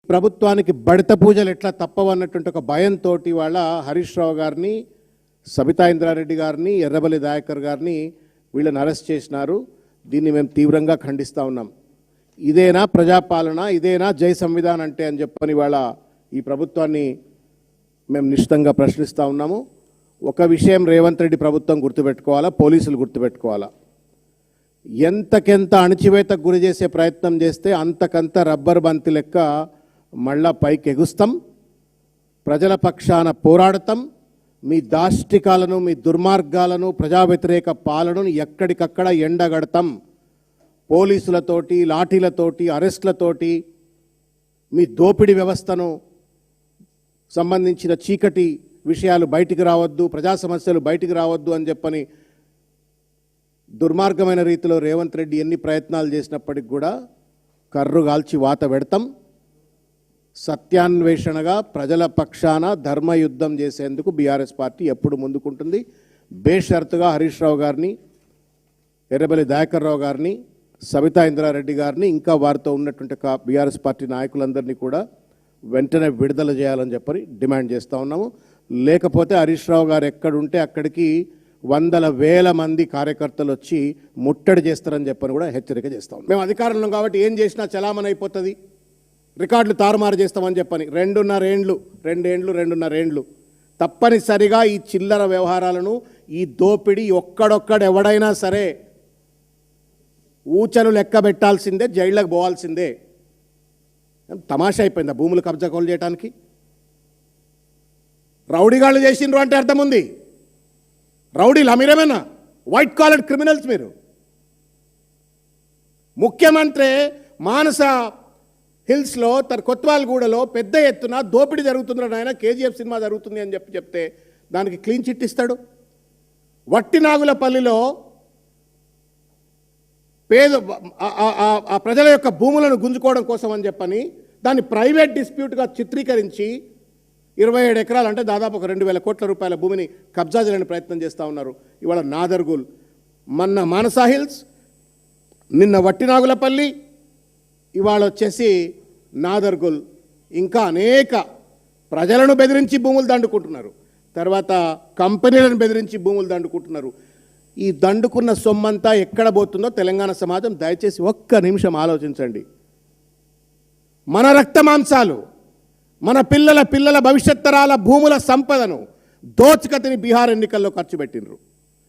ప్రభుత్వానికి బడిత పూజలు ఎట్లా తప్పవన్నటువంటి ఒక భయంతో వాళ్ళ హరీష్ రావు గారిని, సబితా ఇంద్రారెడ్డి గారిని, ఎర్రబెల్లి దయాకర్ గారిని వీళ్ళని అరెస్ట్ చేసినారు. దీన్ని మేము తీవ్రంగా ఖండిస్తూ ఉన్నాం. ఇదేనా ప్రజాపాలన, ఇదేనా జై సంవిధాన్ అంటే అని చెప్పని వాళ్ళ ఈ ప్రభుత్వాన్ని మేము నిశ్చితంగా ప్రశ్నిస్తూ ఉన్నాము. ఒక విషయం రేవంత్ రెడ్డి ప్రభుత్వం గుర్తుపెట్టుకోవాలా, పోలీసులు గుర్తుపెట్టుకోవాలా. ఎంతకెంత అణచివేతకు గురి చేసే ప్రయత్నం చేస్తే అంతకంత రబ్బర్ బంతి లెక్క మళ్ళా పైకి ఎగుస్తాం, ప్రజల పక్షాన పోరాడతాం. మీ దాష్టికాలను, మీ దుర్మార్గాలను, ప్రజా వ్యతిరేక పాలనను ఎక్కడికక్కడ ఎండగడతాం. పోలీసులతోటి, లాఠీలతోటి, అరెస్టులతోటి మీ దోపిడీ వ్యవస్థను సంబంధించిన చీకటి విషయాలు బయటికి రావద్దు, ప్రజా సమస్యలు బయటికి రావద్దు అని చెప్పని దుర్మార్గమైన రీతిలో రేవంత్ రెడ్డి ఎన్ని ప్రయత్నాలు చేసినప్పటికి కూడా కర్రుగాల్చి వాత పెడతాం. సత్యాన్వేషణగా ప్రజల పక్షాన ధర్మయుద్ధం చేసేందుకు బీఆర్ఎస్ పార్టీ ఎప్పుడు ముందుకుంటుంది. బేషరతుగా హరీష్ రావు గారిని, ఎర్రబెల్లి దయాకర్ రావు గారిని, సబితా ఇంద్రారెడ్డి గారిని, ఇంకా వారితో ఉన్నటువంటి బీఆర్ఎస్ పార్టీ నాయకులందరినీ కూడా వెంటనే విడుదల చేయాలని చెప్పని డిమాండ్ చేస్తూ ఉన్నాము. లేకపోతే హరీష్ రావు గారు ఎక్కడుంటే అక్కడికి వందల వేల మంది కార్యకర్తలు వచ్చి ముట్టడి చేస్తారని చెప్పని కూడా హెచ్చరిక చేస్తాం. మేము అధికారంలో కాబట్టి ఏం చేసినా చలామణి అయిపోతుంది, రికార్డులు తారుమారు చేస్తామని చెప్పని 2.5 ఏండ్లు తప్పనిసరిగా ఈ చిల్లర వ్యవహారాలను, ఈ దోపిడీ ఒక్కడొక్కడు ఎవడైనా సరే ఊచలు లెక్క పెట్టాల్సిందే, జైళ్ళకు పోవాల్సిందే. తమాషా అయిపోయిందా భూములు కబ్జా కోలు చేయడానికి? రౌడీగాళ్ళు చేసిండ్రు అంటే అర్థం ఉంది. రౌడీలా మీరేమైనా? వైట్ కాలర్ క్రిమినల్స్ మీరు. ముఖ్యమంత్రి మానస హిల్స్లో, కొత్వాల్గూడలో పెద్ద ఎత్తున దోపిడీ జరుగుతుందని ఆయన కేజీఎఫ్ సినిమా జరుగుతుంది అని చెప్తే దానికి క్లీన్ చిట్ ఇస్తాడు. వట్టినాగులపల్లిలో ఆ ప్రజల యొక్క భూములను గుంజుకోవడం కోసం అని చెప్పని దాన్ని ప్రైవేట్ డిస్ప్యూట్గా చిత్రీకరించి 27 ఎకరాలు అంటే దాదాపు ఒక 2,000 కోట్ల రూపాయల భూమిని కబ్జా చేయడానికి ప్రయత్నం చేస్తూ ఉన్నారు. ఇవాళ నాదర్గుల్, మొన్న మానసా హిల్స్, నిన్న వట్టినాగులపల్లి, ఇవాళ వచ్చేసి నాదర్గుల్, ఇంకా అనేక ప్రజలను బెదిరించి భూములు దండుకుంటున్నారు, తర్వాత కంపెనీలను బెదిరించి భూములు దండుకుంటున్నారు. ఈ దండుకున్న సొమ్మంతా ఎక్కడ పోతుందో తెలంగాణ సమాజం దయచేసి ఒక్క నిమిషం ఆలోచించండి. మన రక్త మాంసాలు, మన పిల్లల భవిష్యత్ తరాల భూముల సంపదను దోచుకతిని బీహార్ ఎన్నికల్లో ఖర్చు పెట్టినరు,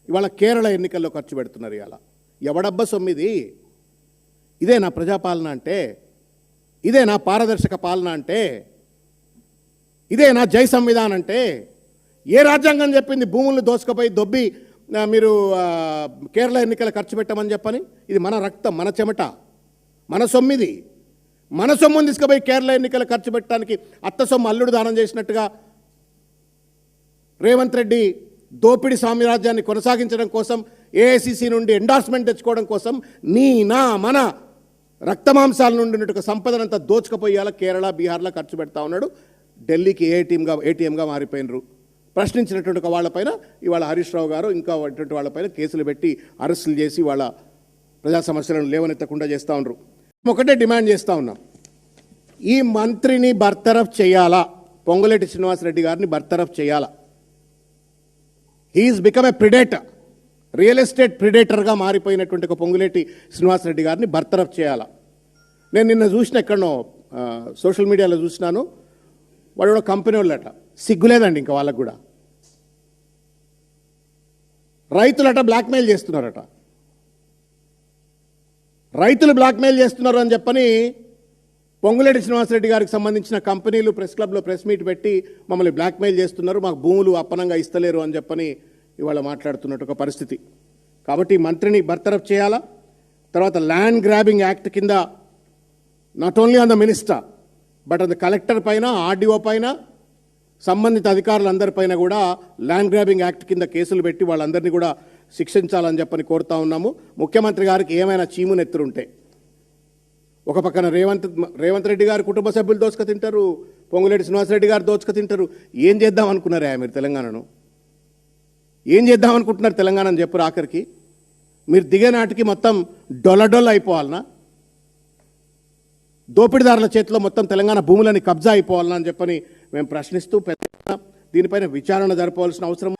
ఇవాళ కేరళ ఎన్నికల్లో ఖర్చు పెడుతున్నారు. ఇవాళ ఎవడబ్బ సొమ్మిది? ఇదే నా ప్రజాపాలన అంటే? ఇదే నా పారదర్శక పాలన అంటే? ఇదే నా జై సంవిధాన్ అంటే? ఏ రాజ్యాంగం చెప్పింది భూములను దోచుకపోయి దొబ్బి మీరు కేరళ ఎన్నికల ఖర్చు పెట్టమని చెప్పని? ఇది మన రక్తం, మన చెమట, మన సొమ్మిది. మన సొమ్మును తీసుకుపోయి కేరళ ఎన్నికల ఖర్చు పెట్టడానికి అత్త సొమ్ము అల్లుడు దానం చేసినట్టుగా రేవంత్ రెడ్డి దోపిడీ సామ్రాజ్యాన్ని కొనసాగించడం కోసం, ఏఐసిసి నుండి ఎండార్స్మెంట్ తెచ్చుకోవడం కోసం మన రక్తమాంసాల నుండి ఉన్నట్టు సంపదనంతా దోచుకుపోయేలా కేరళ, బీహార్లో ఖర్చు పెడతా ఉన్నాడు. ఢిల్లీకి ఏటీఎంగా మారిపోయినరు. ప్రశ్నించినటువంటి వాళ్ళపైన ఇవాళ హరీష్ రావు గారు ఇంకా అటువంటి వాళ్ళపైన కేసులు పెట్టి అరెస్టులు చేసి వాళ్ళ ప్రజా సమస్యలను లేవనెత్తకుండా చేస్తూ ఉన్నారు. ఒకటే డిమాండ్ చేస్తూ ఉన్నాం, ఈ మంత్రిని బర్తరఫ్ చేయాలా, పొంగులేటి శ్రీనివాసరెడ్డి గారిని బర్తరఫ్ చేయాలా. He's become a predator, real estate ప్రిడేటర్గా మారిపోయినటువంటి ఒక పొంగులేటి శ్రీనివాసరెడ్డి గారిని బర్తరఫ్ చేయాలా. నేను నిన్న చూసిన, ఎక్కడనో సోషల్ మీడియాలో చూసినాను, వాడు కూడా కంపెనీ వాళ్ళట, సిగ్గులేదండి ఇంకా వాళ్ళకు కూడా. రైతులట బ్లాక్మెయిల్ చేస్తున్నారట, రైతులు బ్లాక్మెయిల్ చేస్తున్నారు అని చెప్పని పొంగులేటి శ్రీనివాసరెడ్డి గారికి సంబంధించిన కంపెనీలు ప్రెస్ క్లబ్లో ప్రెస్ మీట్ పెట్టి మమ్మల్ని బ్లాక్మెయిల్ చేస్తున్నారు, మాకు భూములు అప్పనంగా ఇస్తలేరు అని చెప్పని ఇవాళ మాట్లాడుతున్నట్టు ఒక పరిస్థితి. కాబట్టి మంత్రిని బర్తరఫ్ చేయాలా. తర్వాత ల్యాండ్ గ్రాబింగ్ యాక్ట్ కింద not only on the minister but అది కలెక్టర్ పైన, ఆర్డీఓ పైన, సంబంధిత అధికారులందరిపైన కూడా ల్యాండ్ గ్రాబింగ్ యాక్ట్ కింద కేసులు పెట్టి వాళ్ళందరినీ కూడా శిక్షించాలని చెప్పని కోరుతా ఉన్నాము. ముఖ్యమంత్రి గారికి ఏమైనా చీమునెత్తురుంటే, ఒక పక్కన రేవంత్ రెడ్డి గారు కుటుంబ సభ్యులు దోచుక తింటారు, పొంగులేటి శ్రీనివాసరెడ్డి గారు దోచుక తింటారు. ఏం చేద్దాం అనుకున్నారా మీరు తెలంగాణను? ఏం చేద్దాం అనుకుంటున్నారు తెలంగాణను చెప్పు. ఆఖరికి మీరు దిగే నాటికి మొత్తం డొల్ల అయిపోవాలనా? దోపిడీదారుల చేతిలో మొత్తం తెలంగాణ భూములని కబ్జా అయిపోవాలని చెప్పని మేము ప్రశ్నిస్తూ దీనిపైన విచారణ జరపవలసిన అవసరం